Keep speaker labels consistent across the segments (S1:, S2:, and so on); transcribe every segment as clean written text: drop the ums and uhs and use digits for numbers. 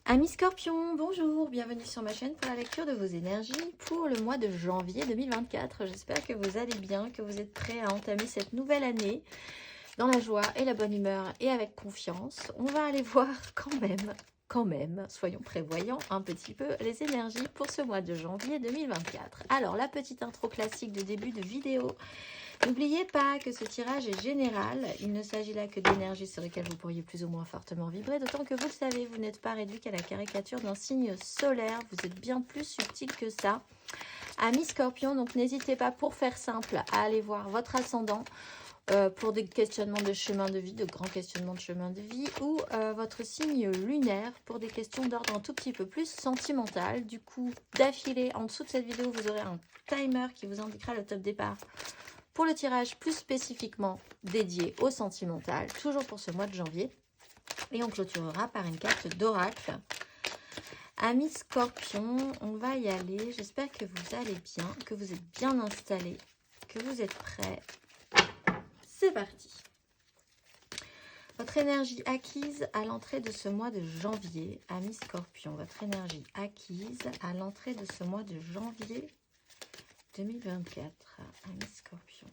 S1: Amis Scorpions, bonjour, bienvenue sur ma chaîne pour la lecture de vos énergies pour le mois de janvier 2024. J'espère que vous allez bien, que vous êtes prêts à entamer cette nouvelle année dans la joie et la bonne humeur et avec confiance. On va aller voir quand même, soyons prévoyants un petit peu les énergies pour ce mois de janvier 2024. Alors, la petite intro classique de début de vidéo. N'oubliez pas que ce tirage est général, il ne s'agit là que d'énergies sur lesquelles vous pourriez plus ou moins fortement vibrer, d'autant que vous le savez, vous n'êtes pas réduit qu'à la caricature d'un signe solaire, vous êtes bien plus subtil que ça. Amis Scorpion, donc n'hésitez pas, pour faire simple, à aller voir votre ascendant pour des questionnements de chemin de vie, de grands questionnements de chemin de vie, ou votre signe lunaire pour des questions d'ordre un tout petit peu plus sentimental. Du coup, d'affilée, en dessous de cette vidéo, vous aurez un timer qui vous indiquera le top départ pour le tirage plus spécifiquement dédié au sentimental, toujours pour ce mois de janvier. Et on clôturera par une carte d'oracle. Amis Scorpion, on va y aller. J'espère que vous allez bien, que vous êtes bien installés, que vous êtes prêts. C'est parti. Votre énergie acquise à l'entrée de ce mois de janvier, amis Scorpion, votre énergie acquise à l'entrée de ce mois de janvier 2024, amis Scorpion.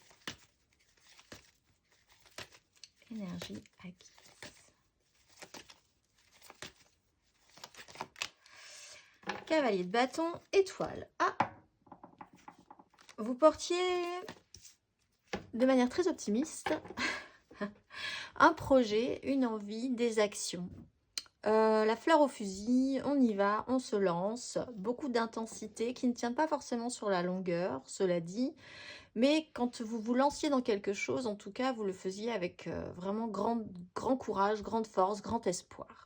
S1: Énergie acquise. Cavalier de bâton, étoile. Ah, vous portiez de manière très optimiste un projet, une envie, des actions. La fleur au fusil, on y va, on se lance. Beaucoup d'intensité qui ne tient pas forcément sur la longueur, cela dit. Mais quand vous vous lanciez dans quelque chose, en tout cas, vous le faisiez avec vraiment grand courage, grande force, grand espoir.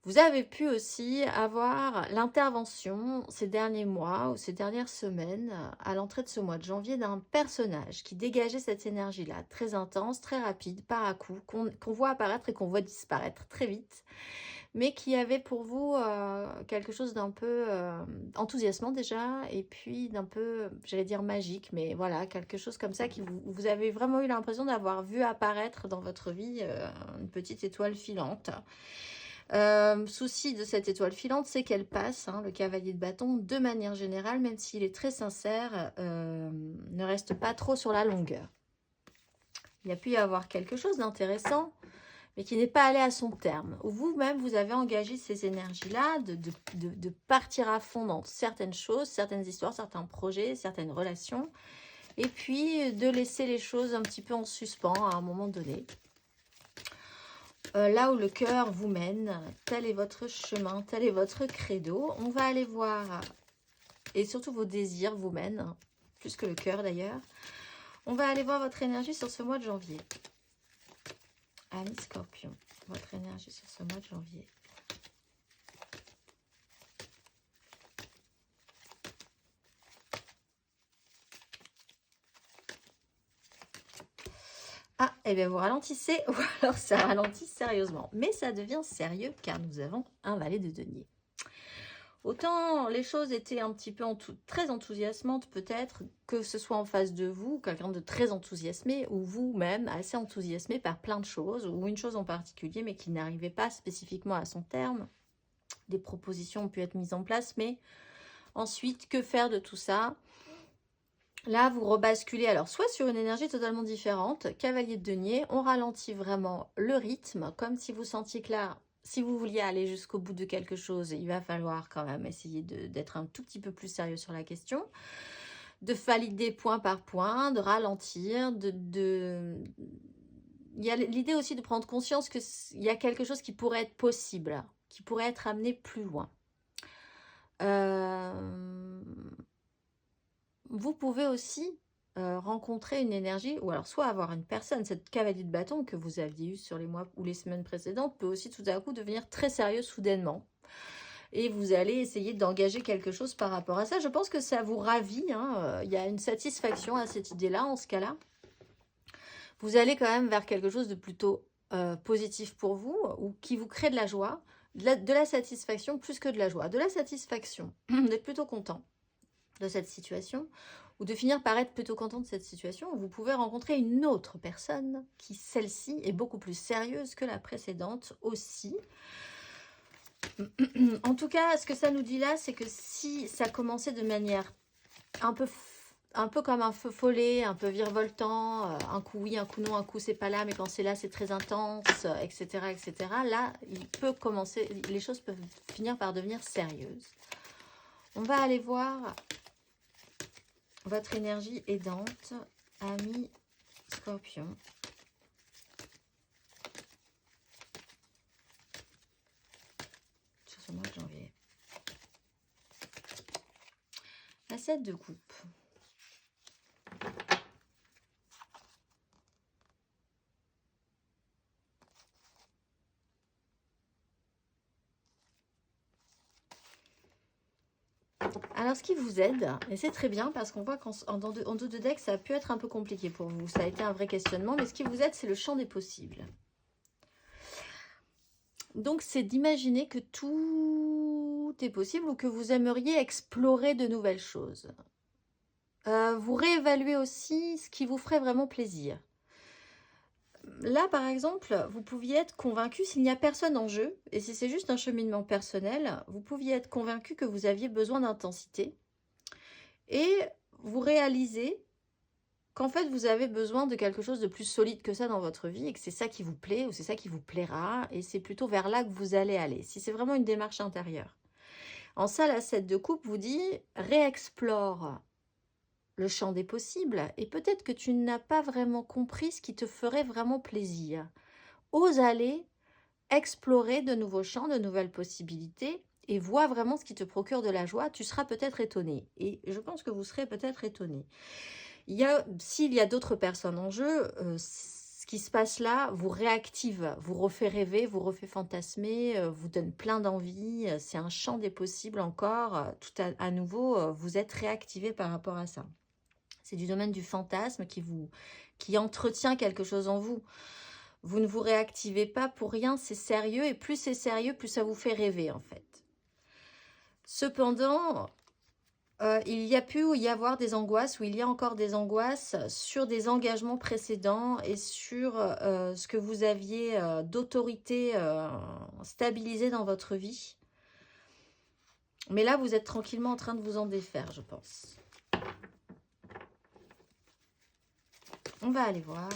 S1: Vous avez pu aussi avoir l'intervention ces derniers mois ou ces dernières semaines à l'entrée de ce mois de janvier d'un personnage qui dégageait cette énergie-là, très intense, très rapide, par à coup, qu'on voit apparaître et qu'on voit disparaître très vite, mais qui avait pour vous quelque chose d'un peu enthousiasmant déjà, et puis d'un peu, j'allais dire magique, mais voilà, quelque chose comme ça qui vous avez vraiment eu l'impression d'avoir vu apparaître dans votre vie une petite étoile filante. Souci de cette étoile filante, c'est qu'elle passe, le cavalier de bâton, de manière générale, même s'il est très sincère, ne reste pas trop sur la longueur. Il y a pu y avoir quelque chose d'intéressant, mais qui n'est pas allé à son terme. Vous-même, vous avez engagé ces énergies-là de partir à fond dans certaines choses, certaines histoires, certains projets, certaines relations, et puis de laisser les choses un petit peu en suspens à un moment donné. Là où le cœur vous mène, tel est votre chemin, tel est votre credo. On va aller voir, et surtout vos désirs vous mènent, plus que le cœur d'ailleurs. On va aller voir votre énergie sur ce mois de janvier. Amis Scorpion, votre énergie sur ce mois de janvier. Ah, et bien vous ralentissez, ou alors ça ralentit sérieusement. Mais ça devient sérieux car nous avons un valet de denier. Autant les choses étaient un petit peu très enthousiasmantes peut-être, que ce soit en face de vous, quelqu'un de très enthousiasmé, ou vous-même assez enthousiasmé par plein de choses, ou une chose en particulier, mais qui n'arrivait pas spécifiquement à son terme. Des propositions ont pu être mises en place, mais ensuite, que faire de tout ça ? Là, vous rebasculez alors soit sur une énergie totalement différente, cavalier de denier, on ralentit vraiment le rythme, comme si vous sentiez que là, si vous vouliez aller jusqu'au bout de quelque chose, il va falloir quand même essayer d'être un tout petit peu plus sérieux sur la question, de valider point par point, de ralentir, il y a l'idée aussi de prendre conscience qu'il y a quelque chose qui pourrait être possible, qui pourrait être amené plus loin. Vous pouvez aussi rencontrer une énergie, ou alors soit avoir une personne, cette cavalier de bâton que vous aviez eu sur les mois ou les semaines précédentes, peut aussi tout à coup devenir très sérieux soudainement. Et vous allez essayer d'engager quelque chose par rapport à ça. Je pense que ça vous ravit, il y a une satisfaction à cette idée-là, en ce cas-là. Vous allez quand même vers quelque chose de plutôt positif pour vous, ou qui vous crée de la joie, de la satisfaction plus que de la joie. De la satisfaction, d'être plutôt content de cette situation, ou de finir par être plutôt content de cette situation, vous pouvez rencontrer une autre personne qui, celle-ci, est beaucoup plus sérieuse que la précédente aussi. En tout cas, ce que ça nous dit là, c'est que si ça commençait de manière un peu comme un feu follet, un peu virevoltant, un coup oui, un coup non, un coup c'est pas là, mais quand c'est là, c'est très intense, etc., etc. Là, il peut commencer, les choses peuvent finir par devenir sérieuses. On va aller voir votre énergie aidante, ami Scorpion. Sur ce mois de janvier. La 7 de coupe. Alors, ce qui vous aide, et c'est très bien parce qu'on voit qu'en dos de deck, ça a pu être un peu compliqué pour vous. Ça a été un vrai questionnement, mais ce qui vous aide, c'est le champ des possibles. Donc, c'est d'imaginer que tout est possible ou que vous aimeriez explorer de nouvelles choses. Vous réévaluez aussi ce qui vous ferait vraiment plaisir. Là, par exemple, vous pouviez être convaincu, s'il n'y a personne en jeu, et si c'est juste un cheminement personnel, vous pouviez être convaincu que vous aviez besoin d'intensité. Et vous réalisez qu'en fait, vous avez besoin de quelque chose de plus solide que ça dans votre vie, et que c'est ça qui vous plaît, ou c'est ça qui vous plaira, et c'est plutôt vers là que vous allez aller, si c'est vraiment une démarche intérieure. En ça, la 7 de coupe vous dit, réexplore le champ des possibles, et peut-être que tu n'as pas vraiment compris ce qui te ferait vraiment plaisir. Ose aller explorer de nouveaux champs, de nouvelles possibilités, et vois vraiment ce qui te procure de la joie. Tu seras peut-être étonné, et je pense que vous serez peut-être étonné. S'il y a d'autres personnes en jeu, ce qui se passe là vous réactive, vous refait rêver, vous refait fantasmer, vous donne plein d'envie. C'est un champ des possibles encore. Tout à nouveau, vous êtes réactivé par rapport à ça. C'est du domaine du fantasme qui entretient quelque chose en vous. Vous ne vous réactivez pas pour rien, c'est sérieux. Et plus c'est sérieux, plus ça vous fait rêver en fait. Cependant, il y a pu y avoir des angoisses, ou il y a encore des angoisses sur des engagements précédents et sur ce que vous aviez d'autorité stabilisée dans votre vie. Mais là, vous êtes tranquillement en train de vous en défaire, je pense. On va aller voir.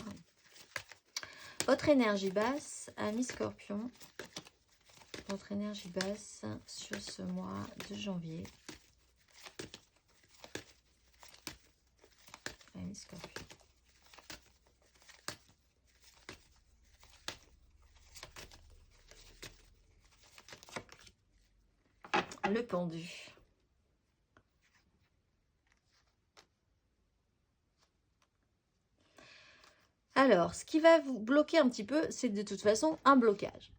S1: Votre énergie basse, ami Scorpion. Votre énergie basse sur ce mois de janvier. Ami Scorpion. Le pendu. Alors, ce qui va vous bloquer un petit peu, c'est de toute façon un blocage.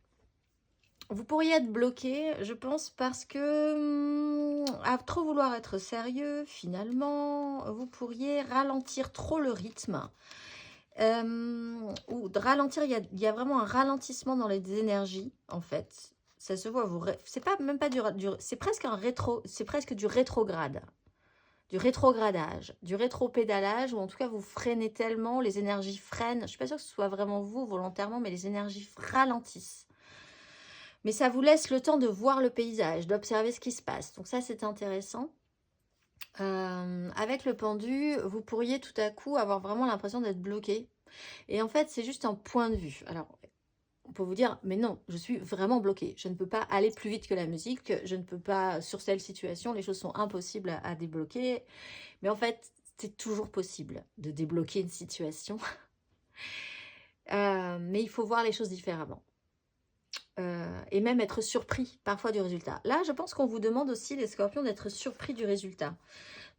S1: Vous pourriez être bloqué, je pense, parce que à trop vouloir être sérieux, finalement, vous pourriez ralentir trop le rythme. Ou de ralentir, il y a vraiment un ralentissement dans les énergies, en fait. Ça se voit, c'est pas même pas c'est presque c'est presque du rétrograde. Du rétrogradage, du rétropédalage, ou en tout cas vous freinez tellement, les énergies freinent. Je ne suis pas sûre que ce soit vraiment vous volontairement, mais les énergies ralentissent. Mais ça vous laisse le temps de voir le paysage, d'observer ce qui se passe. Donc ça, c'est intéressant. Avec le pendu, vous pourriez tout à coup avoir vraiment l'impression d'être bloqué. Et en fait, c'est juste un point de vue. Alors, on peut vous dire, mais non, je suis vraiment bloquée. Je ne peux pas aller plus vite que la musique. Je ne peux pas, sur cette situation, les choses sont impossibles à débloquer. Mais en fait, c'est toujours possible de débloquer une situation. Mais il faut voir les choses différemment. Et même être surpris parfois du résultat. Là, je pense qu'on vous demande aussi, les scorpions, d'être surpris du résultat.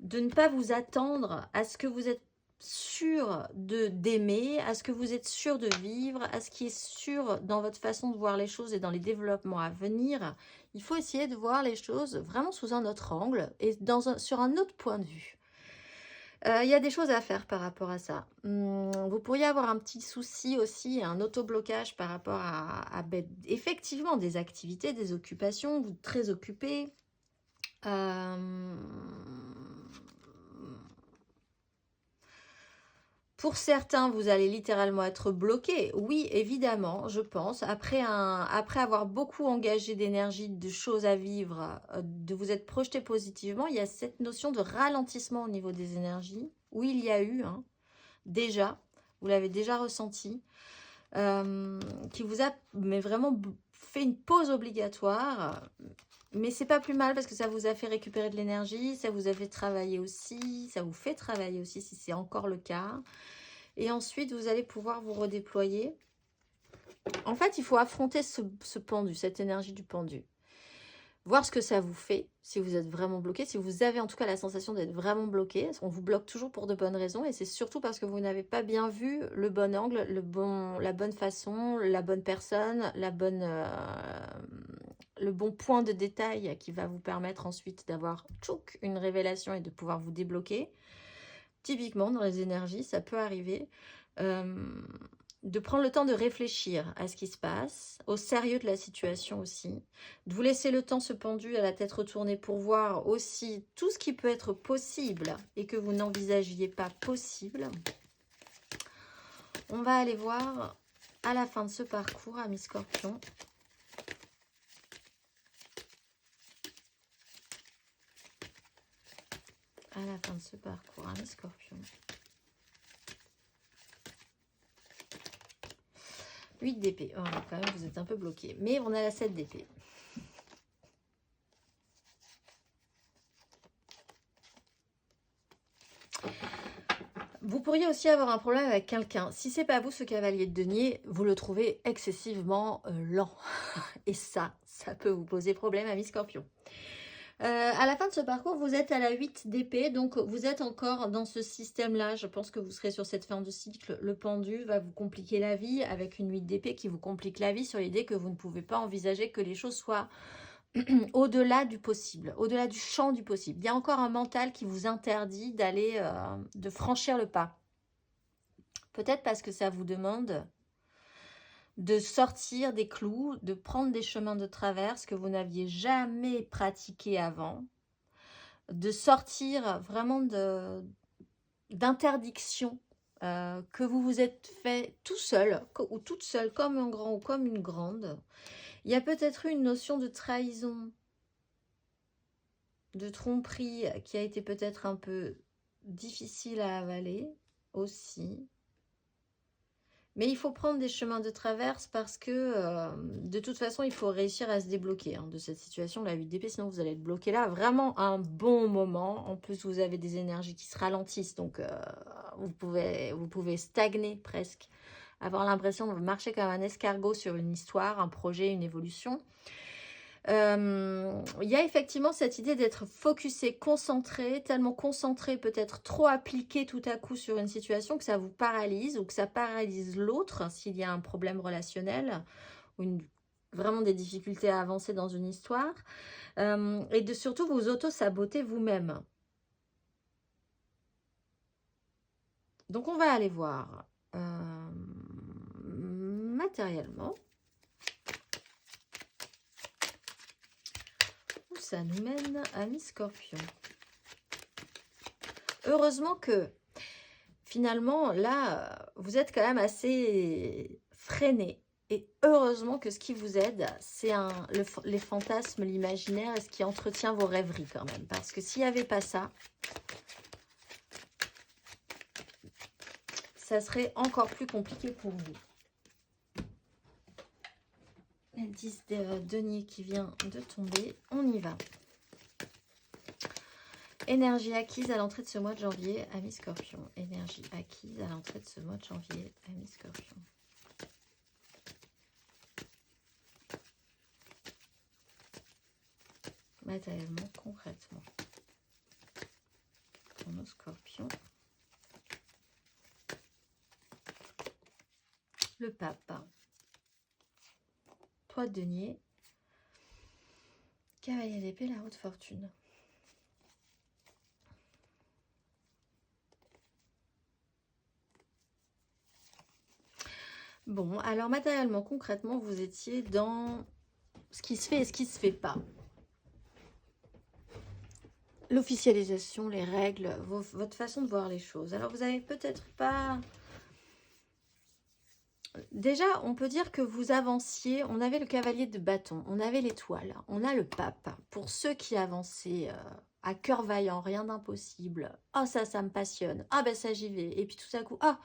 S1: De ne pas vous attendre à ce que vous êtes sûr d'aimer, à ce que vous êtes sûr de vivre, à ce qui est sûr dans votre façon de voir les choses et dans les développements à venir. Il faut essayer de voir les choses vraiment sous un autre angle et sur un autre point de vue. Il y a des choses à faire par rapport à ça. Vous pourriez avoir un petit souci aussi, un auto-blocage par rapport à effectivement des activités, des occupations, vous êtes très occupé. Pour certains, vous allez littéralement être bloqué. Oui, évidemment, je pense. Après avoir beaucoup engagé d'énergie, de choses à vivre, de vous être projeté positivement, il y a cette notion de ralentissement au niveau des énergies. Oui, il y a eu, hein, déjà, vous l'avez déjà ressenti, qui vous a mais vraiment fait une pause obligatoire. Mais c'est pas plus mal parce que ça vous a fait récupérer de l'énergie, ça vous a fait travailler aussi, ça vous fait travailler aussi si c'est encore le cas. Et ensuite, vous allez pouvoir vous redéployer. En fait, il faut affronter ce pendu, cette énergie du pendu. Voir ce que ça vous fait, si vous êtes vraiment bloqué, si vous avez en tout cas la sensation d'être vraiment bloqué. On vous bloque toujours pour de bonnes raisons et c'est surtout parce que vous n'avez pas bien vu le bon angle, la bonne façon, la bonne personne, le bon point de détail qui va vous permettre ensuite d'avoir une révélation et de pouvoir vous débloquer. Typiquement, dans les énergies, ça peut arriver de prendre le temps de réfléchir à ce qui se passe, au sérieux de la situation aussi, de vous laisser le temps, ce pendu à la tête retournée, pour voir aussi tout ce qui peut être possible et que vous n'envisagiez pas possible. On va aller voir à la fin de ce parcours, amis Scorpions. À la fin de ce parcours, amis Scorpions. 8 d'épée. Oh, quand même, vous êtes un peu bloqué. Mais on a la 7 d'épée. Vous pourriez aussi avoir un problème avec quelqu'un. Si c'est pas vous, ce cavalier de denier, vous le trouvez excessivement lent. Et ça peut vous poser problème, amis Scorpion. À la fin de ce parcours, vous êtes à la 8 d'épée, donc vous êtes encore dans ce système-là. Je pense que vous serez sur cette fin de cycle. Le pendu va vous compliquer la vie avec une 8 d'épée qui vous complique la vie sur l'idée que vous ne pouvez pas envisager que les choses soient au-delà du possible, au-delà du champ du possible. Il y a encore un mental qui vous interdit d'aller, de franchir le pas. Peut-être parce que ça vous demande de sortir des clous, de prendre des chemins de traverse que vous n'aviez jamais pratiqués avant, de sortir vraiment d'interdictions que vous vous êtes fait tout seul ou toute seule, comme un grand ou comme une grande. Il y a peut-être eu une notion de trahison, de tromperie qui a été peut-être un peu difficile à avaler aussi. Mais il faut prendre des chemins de traverse parce que de toute façon, il faut réussir à se débloquer de cette situation, la 8 d'épée, sinon vous allez être bloqué là vraiment un bon moment. En plus, vous avez des énergies qui se ralentissent, donc vous pouvez stagner presque, avoir l'impression de marcher comme un escargot sur une histoire, un projet, une évolution. Il y a effectivement cette idée d'être focusé, concentré, tellement concentré, peut-être trop appliqué tout à coup sur une situation que ça vous paralyse ou que ça paralyse l'autre s'il y a un problème relationnel ou vraiment des difficultés à avancer dans une histoire, et de surtout vous auto-saboter vous-même. Donc on va aller voir matériellement où ça nous mène, amis Scorpion. Heureusement que finalement là vous êtes quand même assez freiné, et heureusement que ce qui vous aide c'est les fantasmes, l'imaginaire et ce qui entretient vos rêveries quand même, parce que s'il n'y avait pas ça, ça serait encore plus compliqué pour vous. Le 10 de denier qui vient de tomber, on y va. Énergie acquise à l'entrée de ce mois de janvier, amis Scorpion. Énergie acquise à l'entrée de ce mois de janvier, amis Scorpion. Matériellement, concrètement. Pour nos Scorpions. Le pape. 3 de denier. Cavalier d'épée, la haute fortune. Bon, alors matériellement, concrètement, vous étiez dans ce qui se fait et ce qui ne se fait pas. l'officialisation, les règles, votre façon de voir les choses. Alors, vous avez peut-être pas... Déjà, on peut dire que vous avanciez, on avait le cavalier de bâton, on avait l'étoile, on a le pape. Pour ceux qui avançaient à cœur vaillant, rien d'impossible. Oh, ça me passionne. Ah, ben ça, j'y vais. Et puis tout à coup, ah,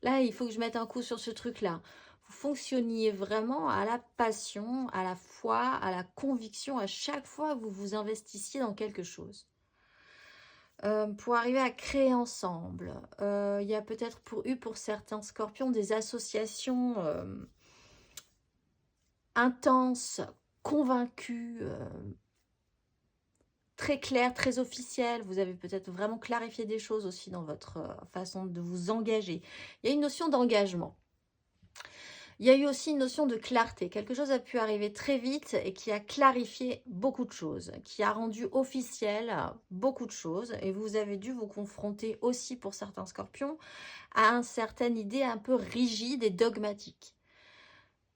S1: là, il faut que je mette un coup sur ce truc-là. Vous fonctionniez vraiment à la passion, à la foi, à la conviction, à chaque fois que vous vous investissiez dans quelque chose. Pour arriver à créer ensemble. Il y a peut-être pour certains scorpions des associations intenses, convaincues, très claires, très officielles. Vous avez peut-être vraiment clarifié des choses aussi dans votre façon de vous engager. Il y a une notion d'engagement. Il y a eu aussi une notion de clarté. Quelque chose a pu arriver très vite et qui a clarifié beaucoup de choses, qui a rendu officiel beaucoup de choses. Et vous avez dû vous confronter aussi, pour certains scorpions, à une certaine idée un peu rigide et dogmatique.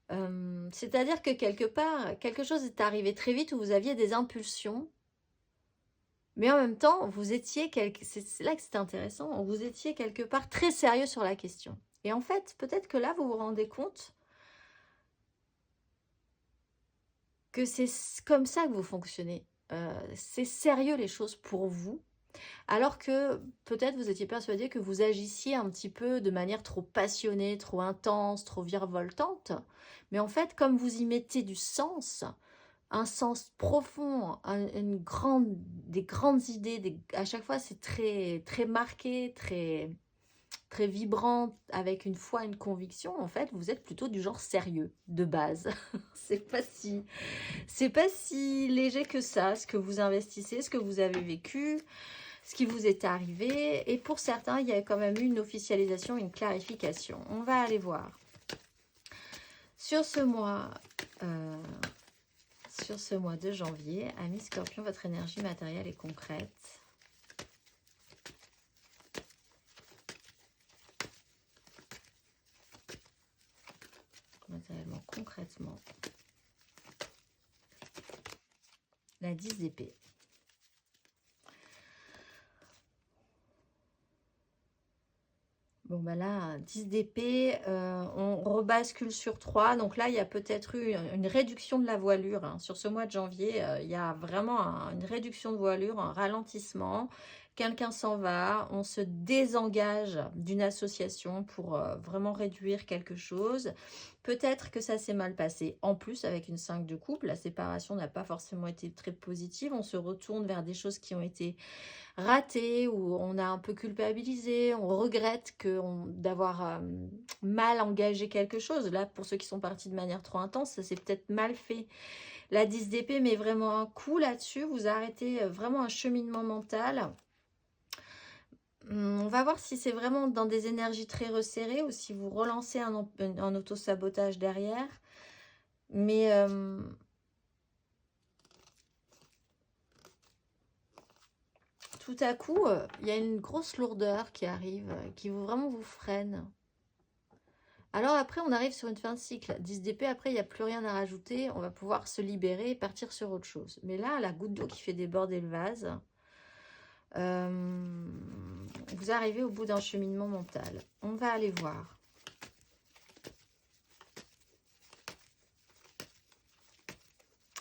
S1: C'est-à-dire que quelque part, quelque chose est arrivé très vite où vous aviez des impulsions, mais en même temps, vous étiez, c'est là que c'était intéressant, vous étiez quelque part très sérieux sur la question. Et en fait, peut-être que là, vous vous rendez compte que c'est comme ça que vous fonctionnez. C'est sérieux les choses pour vous, alors que peut-être vous étiez persuadé que vous agissiez un petit peu de manière trop passionnée, trop intense, trop virevoltante. Mais en fait, comme vous y mettez du sens, un sens profond, des grandes idées, à chaque fois c'est très, très marqué, très vibrant, avec une foi, une conviction, en fait, vous êtes plutôt du genre sérieux, de base. C'est pas si léger que ça, ce que vous investissez, ce que vous avez vécu, ce qui vous est arrivé. Et pour certains, il y a quand même eu une officialisation, une clarification. On va aller voir. Sur ce mois de janvier, amis Scorpion, votre énergie matérielle et concrète. Matériellement, concrètement. La 10 d'épée. Bon, ben là, 10 d'épée, on rebascule sur 3. Donc là, il y a peut-être eu une réduction de la voilure. Hein. Sur ce mois de janvier, il y a vraiment une réduction de voilure, un ralentissement. Quelqu'un s'en va, on se désengage d'une association pour vraiment réduire quelque chose. Peut-être que ça s'est mal passé. En plus, avec une 5 de coupe, la séparation n'a pas forcément été très positive. On se retourne vers des choses qui ont été ratées, où on a un peu culpabilisé, on regrette d'avoir mal engagé quelque chose. Là, pour ceux qui sont partis de manière trop intense, ça s'est peut-être mal fait. La 10 d'épée met vraiment un coup là-dessus. Vous arrêtez vraiment un cheminement mental. On va voir si c'est vraiment dans des énergies très resserrées ou si vous relancez un auto-sabotage derrière. Mais tout à coup, il y a une grosse lourdeur qui arrive, qui vraiment vous freine. Alors après, on arrive sur une fin de cycle. 10 d'épée, après, il n'y a plus rien à rajouter. On va pouvoir se libérer et partir sur autre chose. Mais là, la goutte d'eau qui fait déborder le vase... vous arrivez au bout d'un cheminement mental. On va aller voir.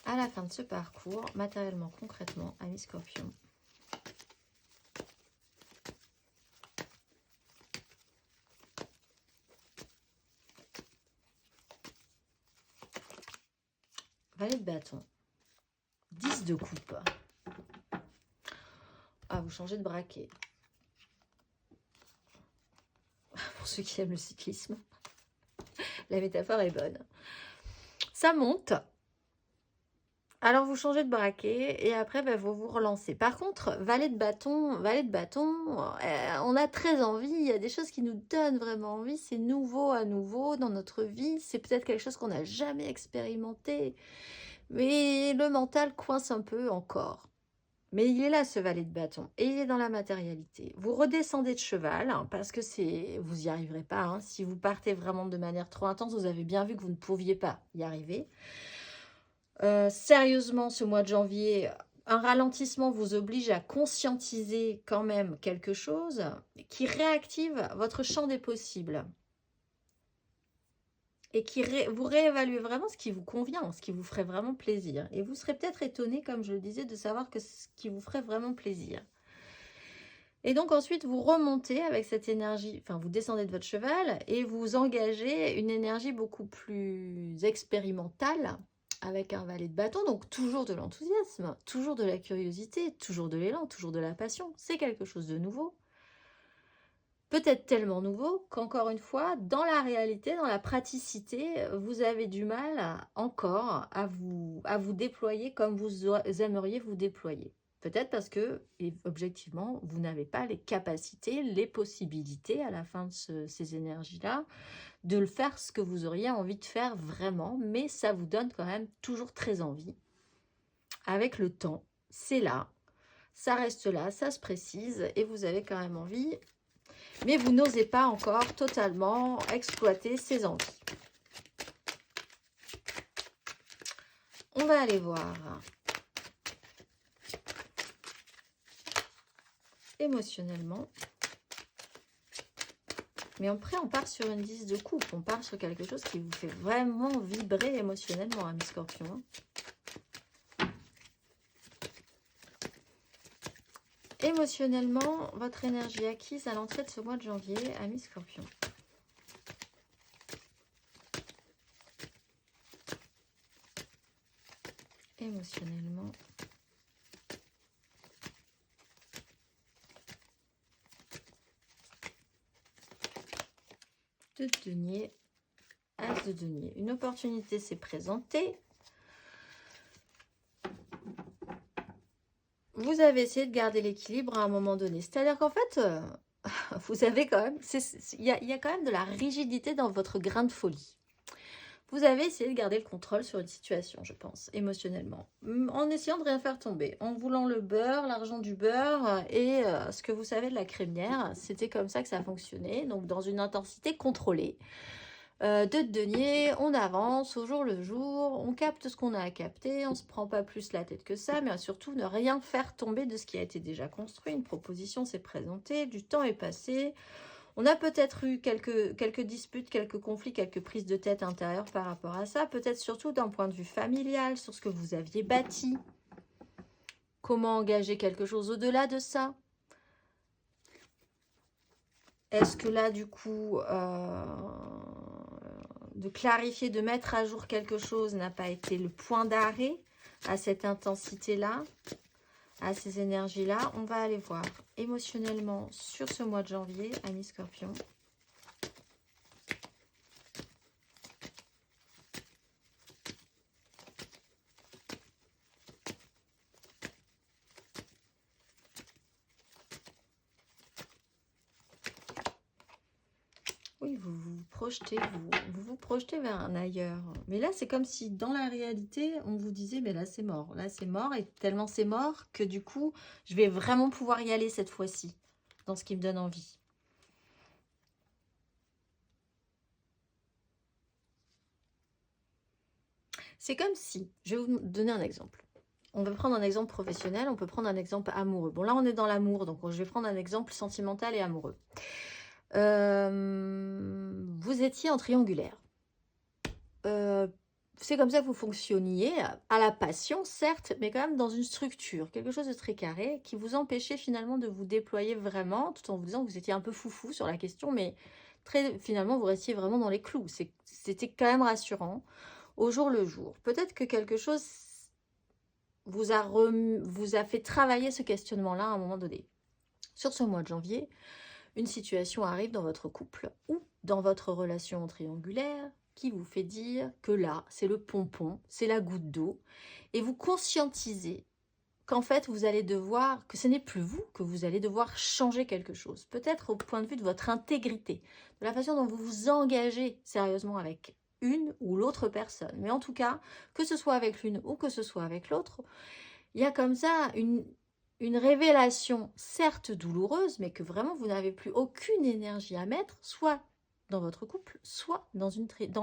S1: À la fin de ce parcours, matériellement, concrètement, amis Scorpion. Valet de bâton. 10 de coupe. Ah, vous changez de braquet. Pour ceux qui aiment le cyclisme. La métaphore est bonne. Ça monte. Alors, vous changez de braquet et après, vous vous relancez. Par contre, valet de bâton, on a très envie. Il y a des choses qui nous donnent vraiment envie. C'est nouveau à nouveau dans notre vie. C'est peut-être quelque chose qu'on n'a jamais expérimenté. Mais le mental coince un peu encore. Mais il est là, ce valet de bâton, et il est dans la matérialité. Vous redescendez de cheval, hein, parce que vous n'y arriverez pas. Hein. Si vous partez vraiment de manière trop intense, vous avez bien vu que vous ne pouviez pas y arriver. Sérieusement, ce mois de janvier, un ralentissement vous oblige à conscientiser quand même quelque chose qui réactive votre champ des possibles et qui vous réévalue vraiment ce qui vous convient, ce qui vous ferait vraiment plaisir. Et vous serez peut-être étonné, comme je le disais, de savoir que ce qui vous ferait vraiment plaisir. Et donc ensuite, vous remontez avec cette énergie, enfin vous descendez de votre cheval et vous engagez une énergie beaucoup plus expérimentale avec un valet de bâton, donc toujours de l'enthousiasme, toujours de la curiosité, toujours de l'élan, toujours de la passion. C'est quelque chose de nouveau. Peut-être tellement nouveau qu'encore une fois, dans la réalité, dans la praticité, vous avez du mal encore à vous déployer comme vous aimeriez vous déployer. Peut-être parce que, objectivement, vous n'avez pas les capacités, les possibilités à la fin de ces énergies-là, de le faire ce que vous auriez envie de faire vraiment, mais ça vous donne quand même toujours très envie. Avec le temps, c'est là, ça reste là, ça se précise, et vous avez quand même envie, mais vous n'osez pas encore totalement exploiter ces envies. On va aller voir. Émotionnellement. Mais après, on part sur une 10 de coupe. On part sur quelque chose qui vous fait vraiment vibrer émotionnellement, hein, mes scorpions. Émotionnellement, votre énergie acquise à l'entrée de ce mois de janvier, amis scorpions. Émotionnellement. De denier, as de denier. Une opportunité s'est présentée. Vous avez essayé de garder l'équilibre à un moment donné. C'est-à-dire qu'en fait, vous avez quand même, il y a quand même de la rigidité dans votre grain de folie. Vous avez essayé de garder le contrôle sur une situation, je pense, émotionnellement, en essayant de rien faire tomber, en voulant le beurre, l'argent du beurre et ce que vous savez de la crémière. C'était comme ça que ça fonctionnait, donc dans une intensité contrôlée. De denier, on avance au jour le jour, on capte ce qu'on a à capter, on ne se prend pas plus la tête que ça, mais surtout ne rien faire tomber de ce qui a été déjà construit. Une proposition s'est présentée, du temps est passé, on a peut-être eu quelques disputes, quelques conflits, quelques prises de tête intérieures par rapport à ça, peut-être surtout d'un point de vue familial, sur ce que vous aviez bâti, comment engager quelque chose au-delà de ça. Est-ce que là, du coup, de clarifier, de mettre à jour quelque chose n'a pas été le point d'arrêt à cette intensité-là, à ces énergies-là? On va aller voir émotionnellement sur ce mois de janvier, amis scorpions. Oui, vous vous projetez vers un ailleurs. Mais là, c'est comme si dans la réalité, on vous disait, mais là, c'est mort. Là, c'est mort. Et tellement c'est mort que du coup, je vais vraiment pouvoir y aller cette fois-ci, dans ce qui me donne envie. C'est comme si, je vais vous donner un exemple. On va prendre un exemple professionnel, on peut prendre un exemple amoureux. Bon, là, on est dans l'amour, donc je vais prendre un exemple sentimental et amoureux. Vous étiez en triangulaire. C'est comme ça que vous fonctionniez, à la passion, certes, mais quand même dans une structure, quelque chose de très carré, qui vous empêchait finalement de vous déployer vraiment, tout en vous disant que vous étiez un peu foufou sur la question, mais finalement, vous restiez vraiment dans les clous. C'était quand même rassurant, au jour le jour. Peut-être que quelque chose vous a fait travailler ce questionnement-là à un moment donné. Sur ce mois de janvier, une situation arrive dans votre couple ou dans votre relation triangulaire qui vous fait dire que là, c'est le pompon, c'est la goutte d'eau, et vous conscientisez qu'en fait, vous allez devoir, que ce n'est plus vous, que vous allez devoir changer quelque chose. Peut-être au point de vue de votre intégrité, de la façon dont vous vous engagez sérieusement avec une ou l'autre personne. Mais en tout cas, que ce soit avec l'une ou que ce soit avec l'autre, il y a comme ça une révélation, certes douloureuse, mais que vraiment vous n'avez plus aucune énergie à mettre, soit dans votre couple, soit dans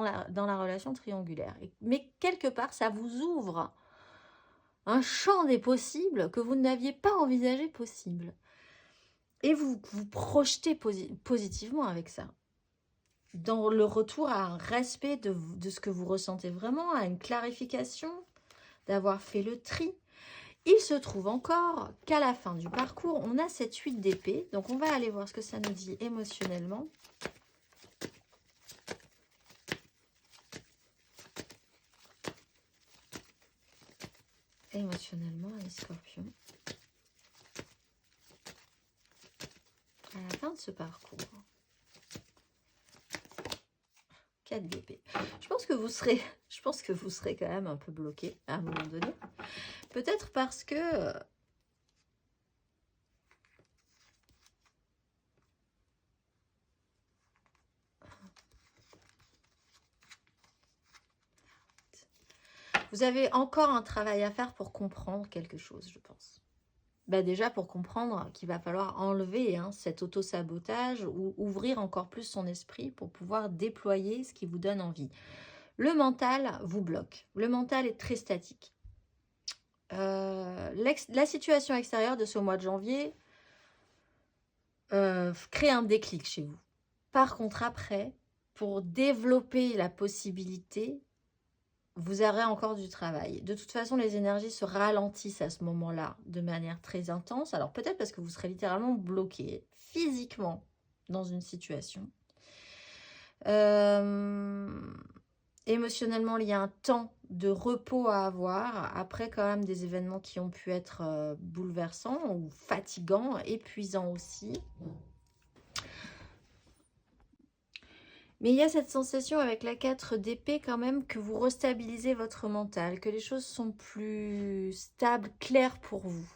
S1: la relation triangulaire. Mais quelque part, ça vous ouvre un champ des possibles que vous n'aviez pas envisagé possible. Et vous vous projetez positivement avec ça. Dans le retour à un respect de ce que vous ressentez vraiment, à une clarification, d'avoir fait le tri. Il se trouve encore qu'à la fin du parcours, on a cette 8 d'épée. Donc, on va aller voir ce que ça nous dit émotionnellement. Émotionnellement, les scorpions. À la fin de ce parcours. 4 d'épée. Je pense que vous serez quand même un peu bloqué à un moment donné. Peut-être parce que vous avez encore un travail à faire pour comprendre quelque chose, je pense. Bah déjà pour comprendre qu'il va falloir enlever cet auto-sabotage ou ouvrir encore plus son esprit pour pouvoir déployer ce qui vous donne envie. Le mental vous bloque. Le mental est très statique. La situation extérieure de ce mois de janvier crée un déclic chez vous. Par contre, après, pour développer la possibilité, vous aurez encore du travail. De toute façon, les énergies se ralentissent à ce moment-là de manière très intense. Alors peut-être parce que vous serez littéralement bloqué physiquement dans une situation. Émotionnellement, il y a un temps de repos à avoir après quand même des événements qui ont pu être bouleversants ou fatigants, épuisants aussi. Mais il y a cette sensation avec la 4 d'épée quand même que vous restabilisez votre mental, que les choses sont plus stables, claires pour vous.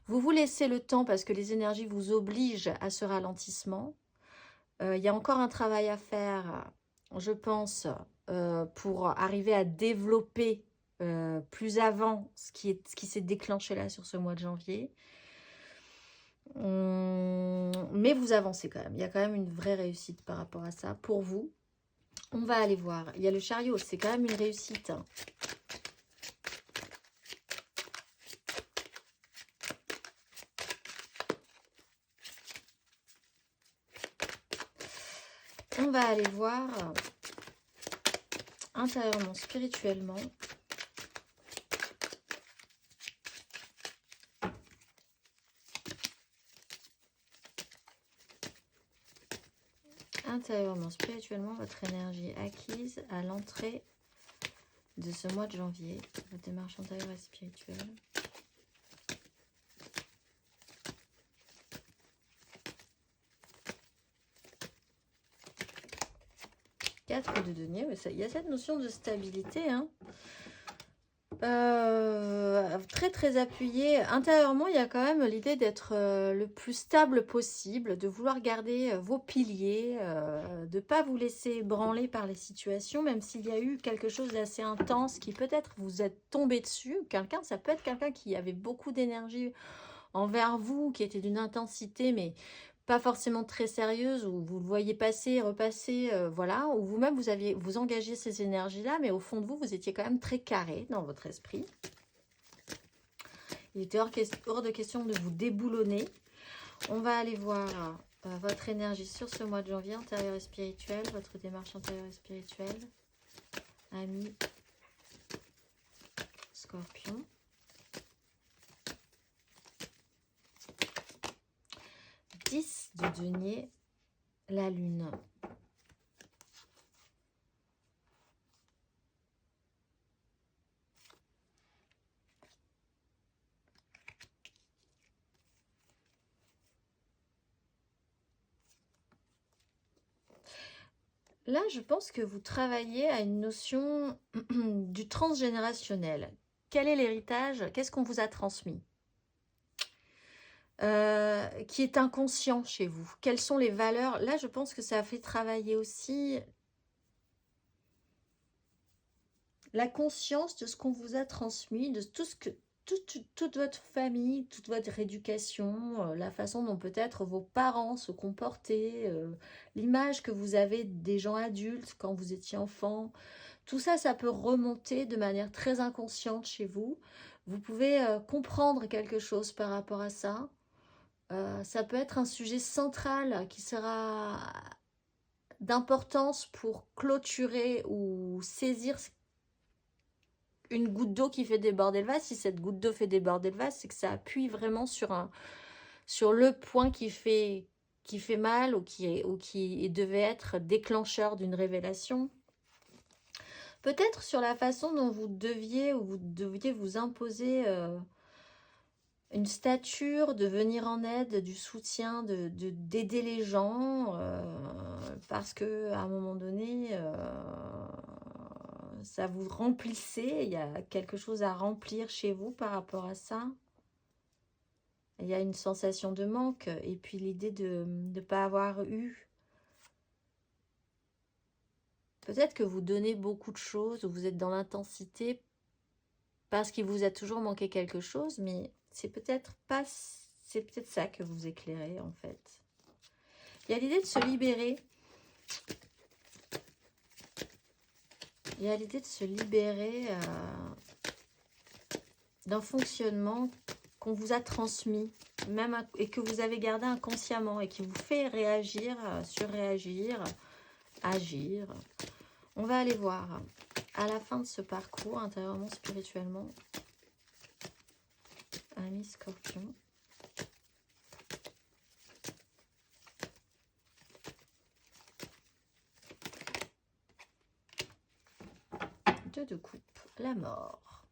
S1: Vous vous laissez le temps parce que les énergies vous obligent à ce ralentissement. Il y a encore un travail à faire, je pense, pour arriver à développer plus avant ce qui s'est déclenché là sur ce mois de janvier. Mais vous avancez quand même. Il y a quand même une vraie réussite par rapport à ça pour vous. On va aller voir. Il y a le chariot, c'est quand même une réussite. On va aller voir intérieurement, spirituellement. Intérieurement, spirituellement, votre énergie acquise à l'entrée de ce mois de janvier. Votre démarche intérieure et spirituelle. Quatre de denier, il y a cette notion de stabilité, très très appuyé. Intérieurement, il y a quand même l'idée d'être le plus stable possible, de vouloir garder vos piliers, de ne pas vous laisser branler par les situations, même s'il y a eu quelque chose d'assez intense qui peut-être vous êtes tombé dessus. Ça peut être quelqu'un qui avait beaucoup d'énergie envers vous, qui était d'une intensité, mais pas forcément très sérieuse, où vous le voyez passer, repasser, voilà, où vous-même vous engagez ces énergies-là, mais au fond de vous, vous étiez quand même très carré dans votre esprit. Il était hors de question de vous déboulonner. On va aller voir votre énergie sur ce mois de janvier, intérieur et spirituel, votre démarche intérieure et spirituelle. Ami, Scorpion. De denier, la lune. Là, je pense que vous travaillez à une notion du transgénérationnel. Quel est l'héritage? Qu'est-ce qu'on vous a transmis? Qui est inconscient chez vous. Quelles sont les valeurs? Là, je pense que ça a fait travailler aussi la conscience de ce qu'on vous a transmis, de tout ce que toute votre famille, toute votre éducation, la façon dont peut-être vos parents se comportaient, l'image que vous avez des gens adultes quand vous étiez enfant, Tout ça, ça peut remonter de manière très inconsciente chez vous. Vous pouvez comprendre quelque chose par rapport à ça. Ça peut être un sujet central qui sera d'importance pour clôturer ou saisir une goutte d'eau qui fait déborder le vase. Si cette goutte d'eau fait déborder le vase, c'est que ça appuie vraiment sur le point qui fait mal ou qui devait être déclencheur d'une révélation. Peut-être sur la façon dont vous deviez vous imposer une stature, de venir en aide, du soutien, d'aider les gens, parce que à un moment donné, ça vous remplissait, il y a quelque chose à remplir chez vous par rapport à ça. Il y a une sensation de manque, et puis l'idée de ne pas avoir eu. Peut-être que vous donnez beaucoup de choses, ou vous êtes dans l'intensité parce qu'il vous a toujours manqué quelque chose, mais c'est peut-être pas, c'est peut-être ça que vous éclairez en fait. Il y a l'idée de se libérer. Il y a l'idée de se libérer d'un fonctionnement qu'on vous a transmis, même et que vous avez gardé inconsciemment et qui vous fait réagir, surréagir, agir. On va aller voir à la fin de ce parcours, intérieurement, spirituellement, ami Scorpion. Deux de coupe, la mort.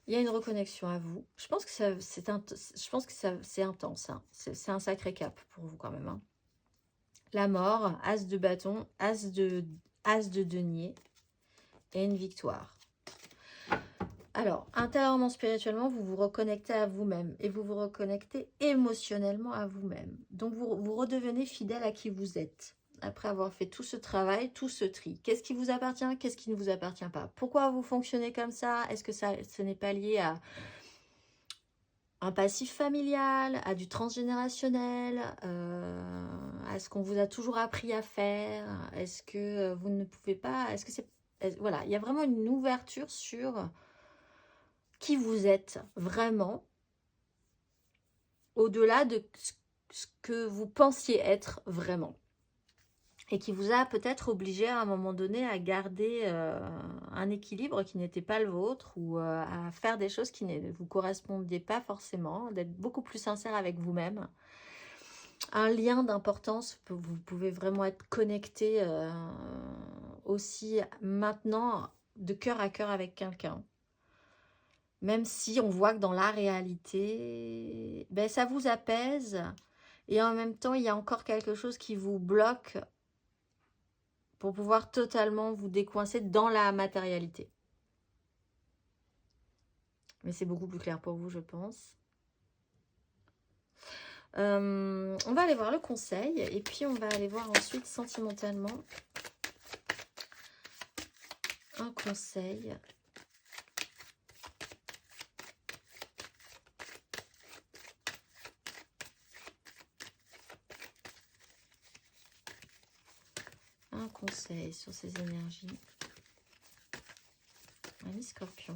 S1: Il y a une reconnexion à vous. Je pense que c'est intense. Hein. C'est un sacré cap pour vous quand même. Hein. La mort, as de bâton, as de denier et une victoire. Alors, intérieurement, spirituellement, vous vous reconnectez à vous-même et vous vous reconnectez émotionnellement à vous-même. Donc, vous redevenez fidèle à qui vous êtes. Après avoir fait tout ce travail, tout ce tri. Qu'est-ce qui vous appartient? Qu'est-ce qui ne vous appartient pas? Pourquoi vous fonctionnez comme ça? Est-ce que ce n'est pas lié à un passif familial, à du transgénérationnel, à ce qu'on vous a toujours appris à faire? Est-ce que vous ne pouvez pas... Est-ce que c'est... Voilà, il y a vraiment une ouverture sur qui vous êtes vraiment, au-delà de ce que vous pensiez être vraiment. Et qui vous a peut-être obligé à un moment donné à garder un équilibre qui n'était pas le vôtre ou à faire des choses qui ne vous correspondaient pas forcément, d'être beaucoup plus sincère avec vous-même. Un lien d'importance, vous pouvez vraiment être connecté aussi maintenant de cœur à cœur avec quelqu'un. Même si on voit que dans la réalité, ben, ça vous apaise et en même temps, il y a encore quelque chose qui vous bloque pour pouvoir totalement vous décoincer dans la matérialité. Mais c'est beaucoup plus clair pour vous, je pense. On va aller voir le conseil et puis on va aller voir ensuite sentimentalement un conseil. Un conseil sur ces énergies. Ami Scorpion.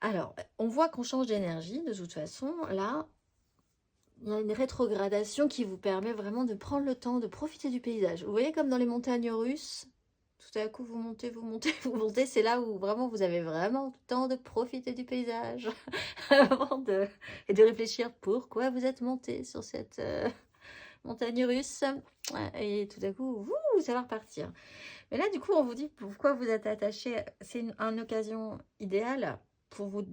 S1: Alors, on voit qu'on change d'énergie, de toute façon. Là, il y a une rétrogradation qui vous permet vraiment de prendre le temps de profiter du paysage. Vous voyez comme dans les montagnes russes, tout à coup vous montez, vous montez, vous montez. C'est là où vraiment vous avez vraiment le temps de profiter du paysage avant et de réfléchir pourquoi vous êtes monté sur cette montagne russe. Et tout à coup, ça va repartir. Mais là, du coup, on vous dit pourquoi vous êtes attaché. C'est une occasion idéale pour vous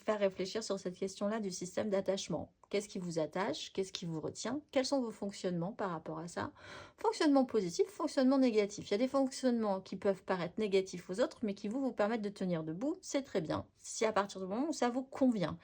S1: faire réfléchir sur cette question-là du système d'attachement. Qu'est-ce qui vous attache? Qu'est-ce qui vous retient? Quels sont vos fonctionnements par rapport à ça? Fonctionnement positif, fonctionnement négatif. Il y a des fonctionnements qui peuvent paraître négatifs aux autres, mais qui vous permettent de tenir debout. C'est très bien. Si à partir du moment où ça vous convient.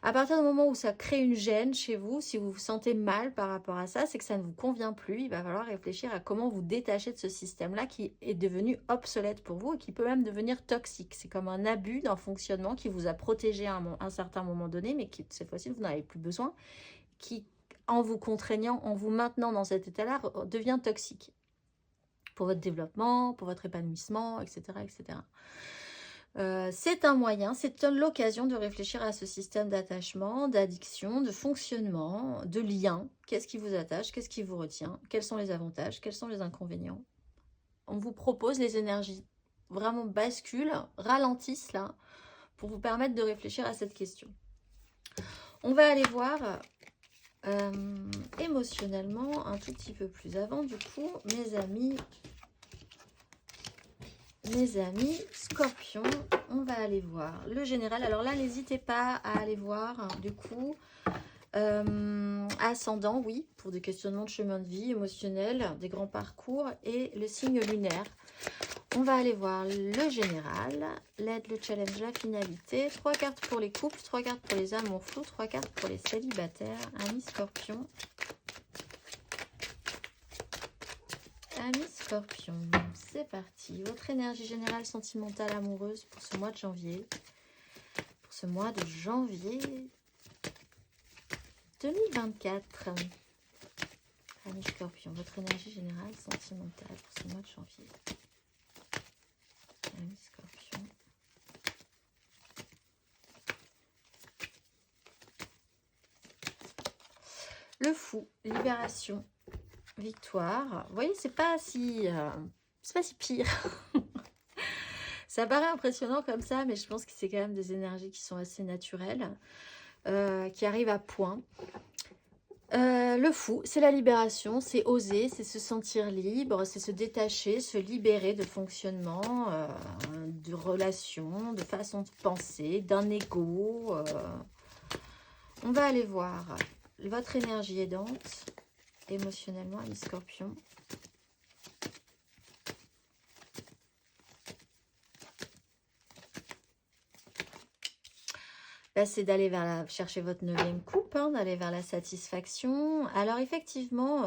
S1: À partir du moment où ça crée une gêne chez vous, si vous vous sentez mal par rapport à ça, c'est que ça ne vous convient plus. Il va falloir réfléchir à comment vous détacher de ce système-là qui est devenu obsolète pour vous et qui peut même devenir toxique. C'est comme un abus d'un fonctionnement qui vous a protégé à un certain moment donné, mais qui, cette fois-ci, vous n'avez plus besoin, qui, en vous contraignant, en vous maintenant dans cet état-là, devient toxique pour votre développement, pour votre épanouissement, etc. etc. C'est un moyen, c'est l'occasion de réfléchir à ce système d'attachement, d'addiction, de fonctionnement, de lien. Qu'est-ce qui vous attache? Qu'est-ce qui vous retient? Quels sont les avantages? Quels sont les inconvénients? On vous propose les énergies vraiment basculent, ralentissent là, pour vous permettre de réfléchir à cette question. On va aller voir émotionnellement un tout petit peu plus avant, du coup, mes amis scorpions, on va aller voir le général. Alors là, n'hésitez pas à aller voir, du coup, ascendant, oui, pour des questionnements de chemin de vie émotionnel, des grands parcours, et le signe lunaire. On va aller voir le général, l'aide, le challenge, la finalité. 3 cartes pour les couples, 3 cartes pour les amours flous, 3 cartes pour les célibataires. Amis scorpions. Amis scorpions, c'est parti. Votre énergie générale sentimentale amoureuse pour ce mois de janvier. Pour ce mois de janvier 2024. Amis scorpions, votre énergie générale sentimentale pour ce mois de janvier. Amis scorpions. Le fou, libération. Victoire. Vous voyez, c'est pas si pire. Ça paraît impressionnant comme ça, mais je pense que c'est quand même des énergies qui sont assez naturelles, qui arrivent à point. Le fou, c'est la libération, c'est oser, c'est se sentir libre, c'est se détacher, se libérer de fonctionnement, de relations, de façon de penser, d'un ego. On va aller voir votre énergie aidante. Émotionnellement, amis scorpions. Là, c'est d'aller vers chercher votre 9e coupe, hein, d'aller vers la satisfaction. Alors, effectivement,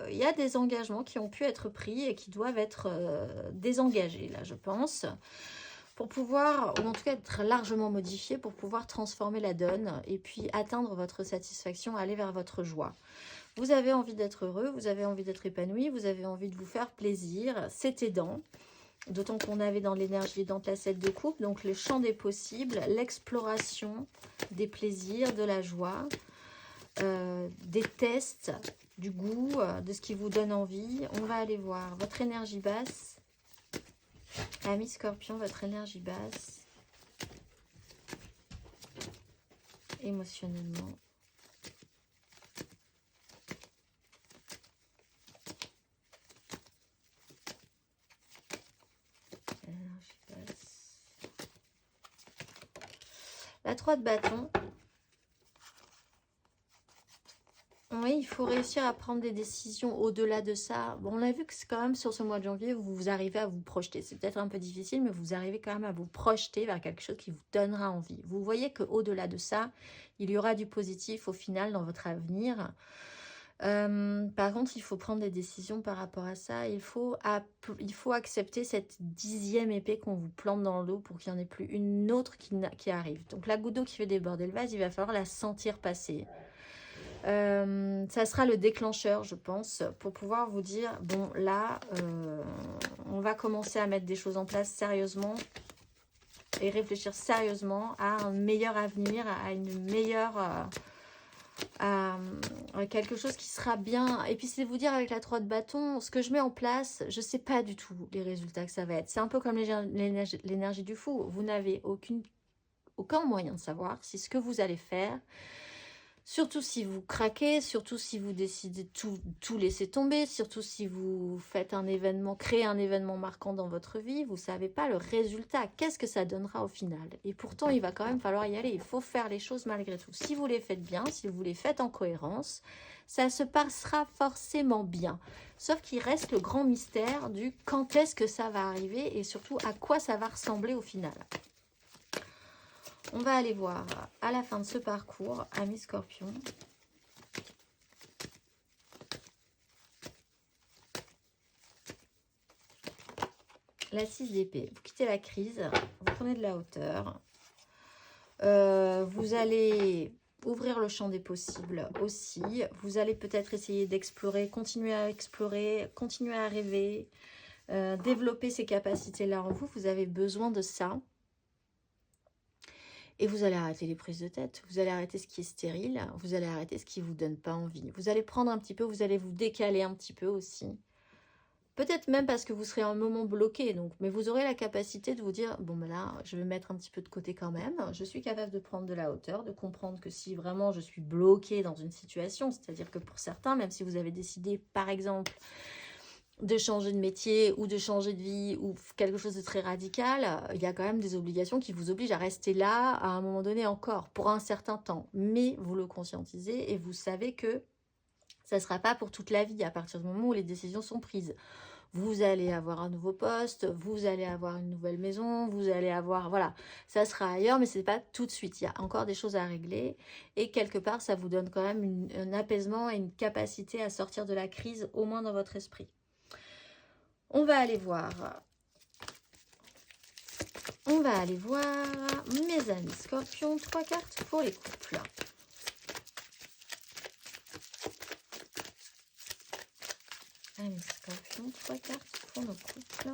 S1: il y a des engagements qui ont pu être pris et qui doivent être désengagés, là, je pense, pour pouvoir, ou en tout cas être largement modifiés, pour pouvoir transformer la donne et puis atteindre votre satisfaction, aller vers votre joie. Vous avez envie d'être heureux, vous avez envie d'être épanoui, vous avez envie de vous faire plaisir, c'est aidant. D'autant qu'on avait dans l'énergie aidante la 7 de coupe, donc le champ des possibles, l'exploration des plaisirs, de la joie, des tests, du goût, de ce qui vous donne envie. On va aller voir votre énergie basse. Amis scorpion, votre énergie basse, émotionnellement. Énergie basse. La 3 de bâton. Oui, il faut réussir à prendre des décisions au-delà de ça. Bon, on a vu que c'est quand même sur ce mois de janvier, vous arrivez à vous projeter. C'est peut-être un peu difficile, mais vous arrivez quand même à vous projeter vers quelque chose qui vous donnera envie. Vous voyez qu'au-delà de ça, il y aura du positif au final dans votre avenir. Par contre, il faut prendre des décisions par rapport à ça. Il faut accepter cette 10e épée qu'on vous plante dans le dos pour qu'il n'y en ait plus une autre qui arrive. Donc la goutte d'eau qui fait déborder le vase, il va falloir la sentir passer. Ça sera le déclencheur, je pense, pour pouvoir vous dire, bon là, on va commencer à mettre des choses en place sérieusement et réfléchir sérieusement à un meilleur avenir, à une meilleure... à quelque chose qui sera bien. Et puis c'est vous dire avec la 3 de bâton, ce que je mets en place, je sais pas du tout les résultats que ça va être. C'est un peu comme l'énergie du fou. Vous n'avez aucun moyen de savoir si ce que vous allez faire, surtout si vous craquez, surtout si vous décidez de tout laisser tomber, surtout si vous faites un événement, créez un événement marquant dans votre vie, vous ne savez pas le résultat, qu'est-ce que ça donnera au final. Et pourtant, il va quand même falloir y aller, il faut faire les choses malgré tout. Si vous les faites bien, si vous les faites en cohérence, ça se passera forcément bien. Sauf qu'il reste le grand mystère du quand est-ce que ça va arriver et surtout à quoi ça va ressembler au final. On va aller voir à la fin de ce parcours, amis Scorpion. La 6 d'épée. Vous quittez la crise, vous prenez de la hauteur. Vous allez ouvrir le champ des possibles aussi. Vous allez peut-être essayer d'explorer, continuer à rêver, développer ces capacités-là en vous. Vous avez besoin de ça. Et vous allez arrêter les prises de tête. Vous allez arrêter ce qui est stérile. Vous allez arrêter ce qui ne vous donne pas envie. Vous allez prendre un petit peu, vous allez vous décaler un petit peu aussi. Peut-être même parce que vous serez un moment bloqué, donc, mais vous aurez la capacité de vous dire, bon ben là, je vais mettre un petit peu de côté quand même. Je suis capable de prendre de la hauteur, de comprendre que si vraiment je suis bloquée dans une situation, c'est-à-dire que pour certains, même si vous avez décidé, par exemple, de changer de métier ou de changer de vie ou quelque chose de très radical, il y a quand même des obligations qui vous obligent à rester là à un moment donné encore, pour un certain temps. Mais vous le conscientisez et vous savez que ça ne sera pas pour toute la vie à partir du moment où les décisions sont prises. Vous allez avoir un nouveau poste, vous allez avoir une nouvelle maison, vous allez avoir... Voilà, ça sera ailleurs, mais ce n'est pas tout de suite. Il y a encore des choses à régler. Et quelque part, ça vous donne quand même un apaisement et une capacité à sortir de la crise, au moins dans votre esprit. On va aller voir... mes amis Scorpions, 3 cartes pour les couples. Amis Scorpions, 3 cartes pour nos couples.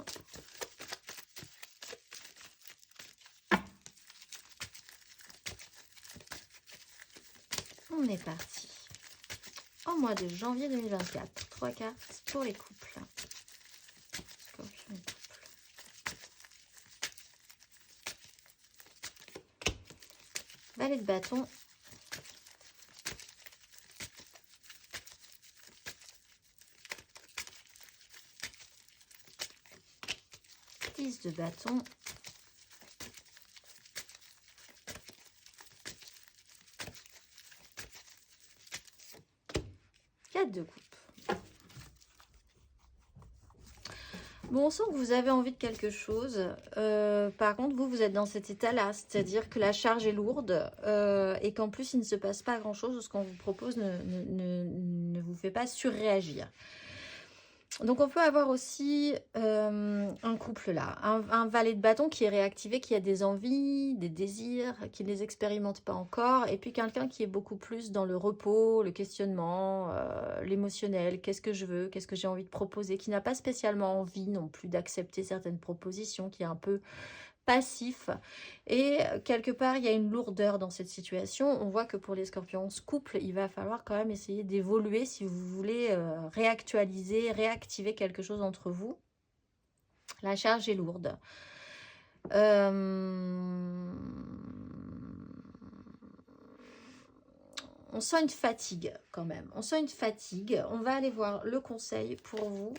S1: On est parti. Au mois de janvier 2024, 3 cartes pour les couples. Scorpion et couple. Valet de bâton. De bâton. 4 de coupe. Bon, on sent que vous avez envie de quelque chose. Par contre, vous êtes dans cet état-là. C'est-à-dire que la charge est lourde et qu'en plus, il ne se passe pas grand-chose. Ce qu'on vous propose ne vous fait pas surréagir. Donc, on peut avoir aussi un couple là, un valet de bâton qui est réactivé, qui a des envies, des désirs, qui ne les expérimente pas encore. Et puis, quelqu'un qui est beaucoup plus dans le repos, le questionnement, l'émotionnel. Qu'est-ce que je veux? Qu'est-ce que j'ai envie de proposer? Qui n'a pas spécialement envie non plus d'accepter certaines propositions, qui est un peu passif. Et quelque part, il y a une lourdeur dans cette situation. On voit que pour les scorpions couple, il va falloir quand même essayer d'évoluer si vous voulez réactualiser, réactiver quelque chose entre vous. La charge est lourde. On sent une fatigue quand même. On sent une fatigue. On va aller voir le conseil pour vous.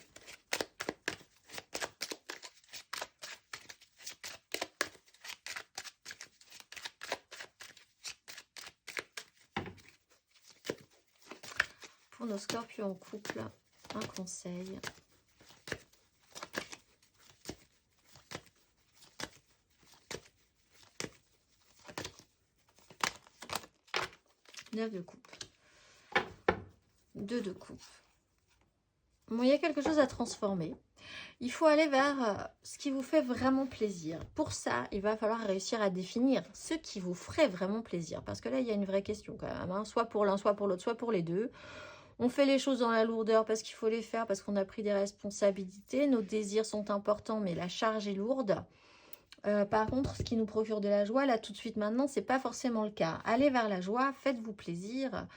S1: Pour nos scorpions en couple, un conseil. Neuf de coupe. 2 de coupe. Bon, il y a quelque chose à transformer. Il faut aller vers ce qui vous fait vraiment plaisir. Pour ça, il va falloir réussir à définir ce qui vous ferait vraiment plaisir. Parce que là, il y a une vraie question quand même. Hein. Soit pour l'un, soit pour l'autre, soit pour les deux. On fait les choses dans la lourdeur parce qu'il faut les faire, parce qu'on a pris des responsabilités. Nos désirs sont importants, mais la charge est lourde. Par contre, ce qui nous procure de la joie, là, tout de suite, maintenant, c'est pas forcément le cas. Allez vers la joie, faites-vous plaisir,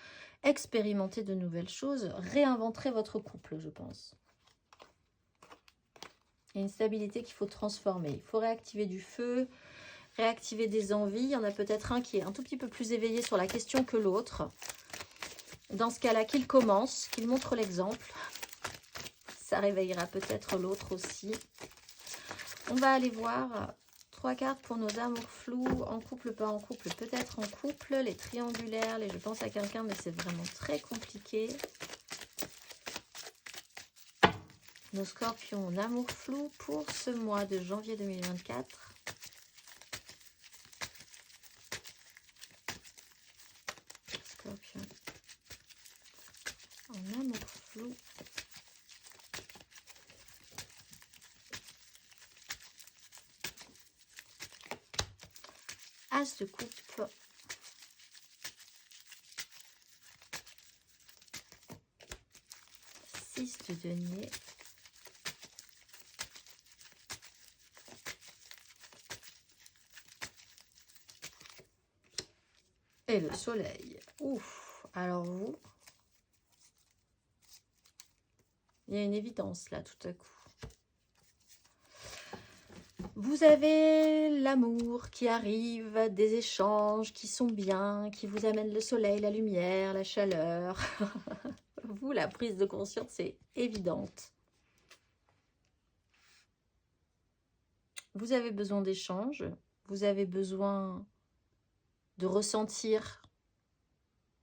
S1: expérimentez de nouvelles choses, réinventerez votre couple, je pense. Il y a une stabilité qu'il faut transformer. Il faut réactiver du feu, réactiver des envies. Il y en a peut-être un qui est un tout petit peu plus éveillé sur la question que l'autre. Dans ce cas-là, qu'il commence, qu'il montre l'exemple. Ça réveillera peut-être l'autre aussi. On va aller voir 3 cartes pour nos amours flous, en couple, pas en couple, peut-être en couple. Les triangulaires, je pense à quelqu'un, mais c'est vraiment très compliqué. Nos scorpions en amour flou pour ce mois de janvier 2024. As de coupe. Six de denier. Et le soleil. Ouf. Alors vous, il y a une évidence là tout à coup. Vous avez l'amour qui arrive, des échanges qui sont bien, qui vous amènent le soleil, la lumière, la chaleur. Vous, la prise de conscience est évidente. Vous avez besoin d'échanges, vous avez besoin de ressentir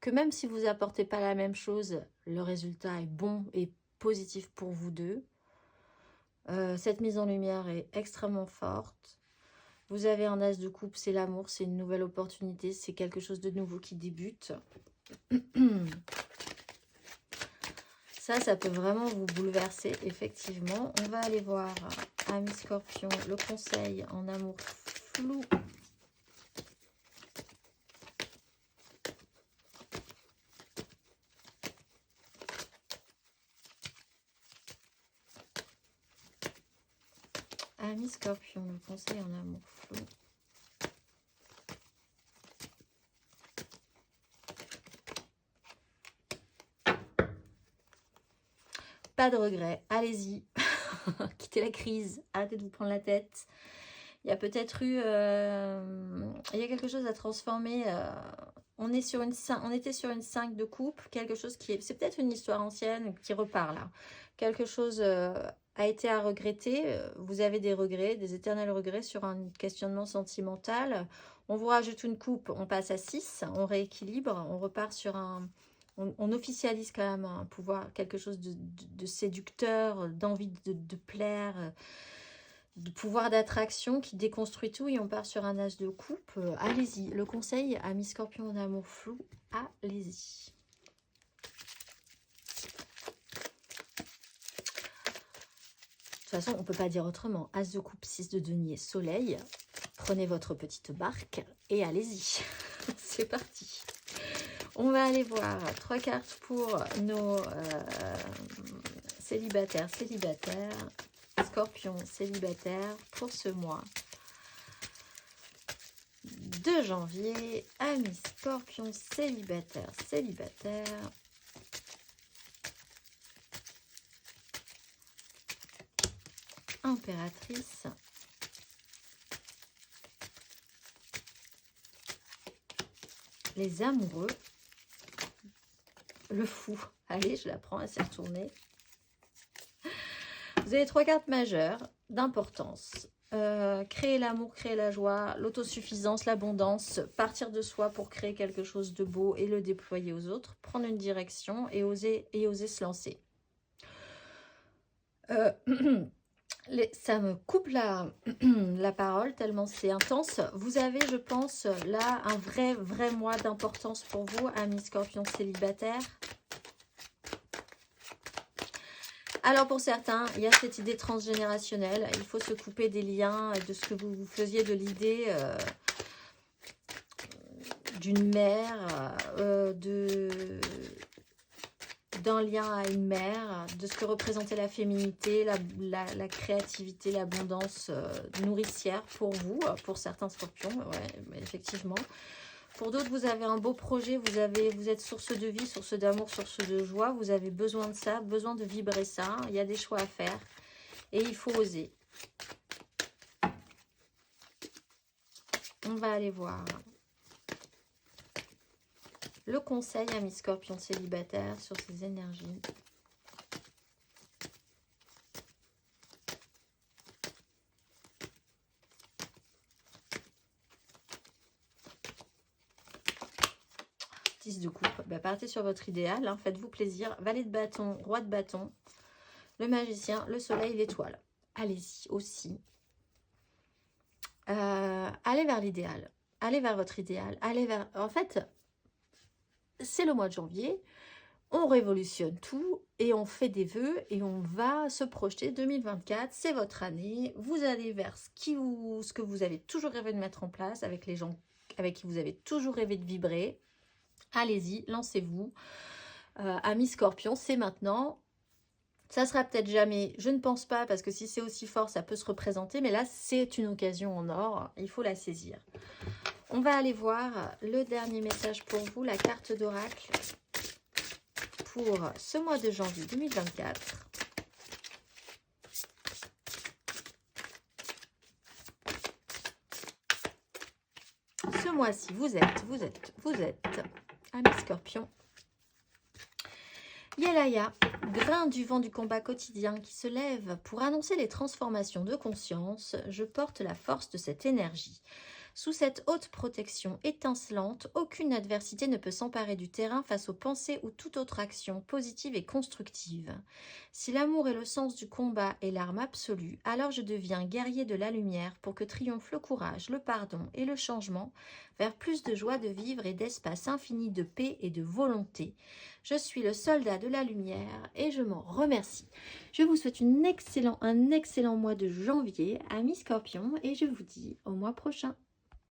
S1: que même si vous n'apportez pas la même chose, le résultat est bon et positif pour vous deux. Cette mise en lumière est extrêmement forte. Vous avez un as de coupe, c'est l'amour, c'est une nouvelle opportunité, c'est quelque chose de nouveau qui débute. Ça peut vraiment vous bouleverser, effectivement. On va aller voir, Amis Scorpion, le conseil en amour flou. Amis Scorpion, le conseil en amour flou. Pas de regret, allez-y, quittez la crise, arrêtez de vous prendre la tête. Il y a peut-être eu, il y a quelque chose à transformer. On était sur une 5 de coupe, quelque chose qui est, c'est peut-être une histoire ancienne qui repart là. Quelque chose a été à regretter, vous avez des regrets, des éternels regrets sur un questionnement sentimental. On vous rajoute une coupe, on passe à 6, on rééquilibre, on repart sur un... On officialise quand même un pouvoir, quelque chose de séducteur, d'envie de plaire, de pouvoir d'attraction qui déconstruit tout et on part sur un as de coupe. Allez-y, le conseil, Amis Scorpion en amour flou, allez-y. De toute façon, on ne peut pas dire autrement. As de coupe, 6 de denier, soleil. Prenez votre petite barque et allez-y. C'est parti. On va aller voir 3 cartes pour nos célibataires, Scorpion célibataire pour ce mois de janvier. Amis Scorpion célibataire. Impératrice. Les amoureux. Le fou. Allez, je la prends, elle s'est retournée. Vous avez 3 cartes majeures d'importance. Créer l'amour, créer la joie, l'autosuffisance, l'abondance, partir de soi pour créer quelque chose de beau et le déployer aux autres, prendre une direction et oser se lancer. Ça me coupe la parole tellement c'est intense. Vous avez, je pense, là un vrai mois d'importance pour vous, amis Scorpion célibataires. Alors pour certains, il y a cette idée transgénérationnelle. Il faut se couper des liens, de ce que vous faisiez de l'idée d'une mère, d'un lien à une mère, de ce que représentait la féminité, la créativité, l'abondance nourricière pour vous, pour certains Scorpions, ouais, effectivement. Pour d'autres, vous avez un beau projet, vous êtes source de vie, source d'amour, source de joie. Vous avez besoin de ça, besoin de vibrer ça. Il y a des choix à faire et il faut oser. On va aller voir le conseil, amis Scorpion célibataire, sur ces énergies. De coupe, partez sur votre idéal, hein, faites-vous plaisir. Valet de bâton, roi de bâton, le magicien, le soleil, l'étoile. Allez-y aussi. Allez vers l'idéal, allez vers votre idéal, allez vers... En fait, c'est le mois de janvier, on révolutionne tout et on fait des vœux et on va se projeter 2024, c'est votre année, vous allez vers ce que vous avez toujours rêvé de mettre en place avec les gens avec qui vous avez toujours rêvé de vibrer, allez-y, lancez-vous. Amis Scorpion, c'est maintenant. Ça sera peut-être jamais, je ne pense pas, parce que si c'est aussi fort, ça peut se représenter, mais là, c'est une occasion en or, il faut la saisir. On va aller voir le dernier message pour vous, la carte d'oracle pour ce mois de janvier 2024. Ce mois-ci, vous êtes, amis Scorpion. Yelaya, grain du vent du combat quotidien qui se lève pour annoncer les transformations de conscience, je porte la force de cette énergie. Sous cette haute protection étincelante, aucune adversité ne peut s'emparer du terrain face aux pensées ou toute autre action positive et constructive. Si l'amour et le sens du combat est l'arme absolue, alors je deviens guerrier de la lumière pour que triomphe le courage, le pardon et le changement vers plus de joie de vivre et d'espace infini de paix et de volonté. Je suis le soldat de la lumière et je m'en remercie. Je vous souhaite un excellent mois de janvier, amis Scorpions, et je vous dis au mois prochain.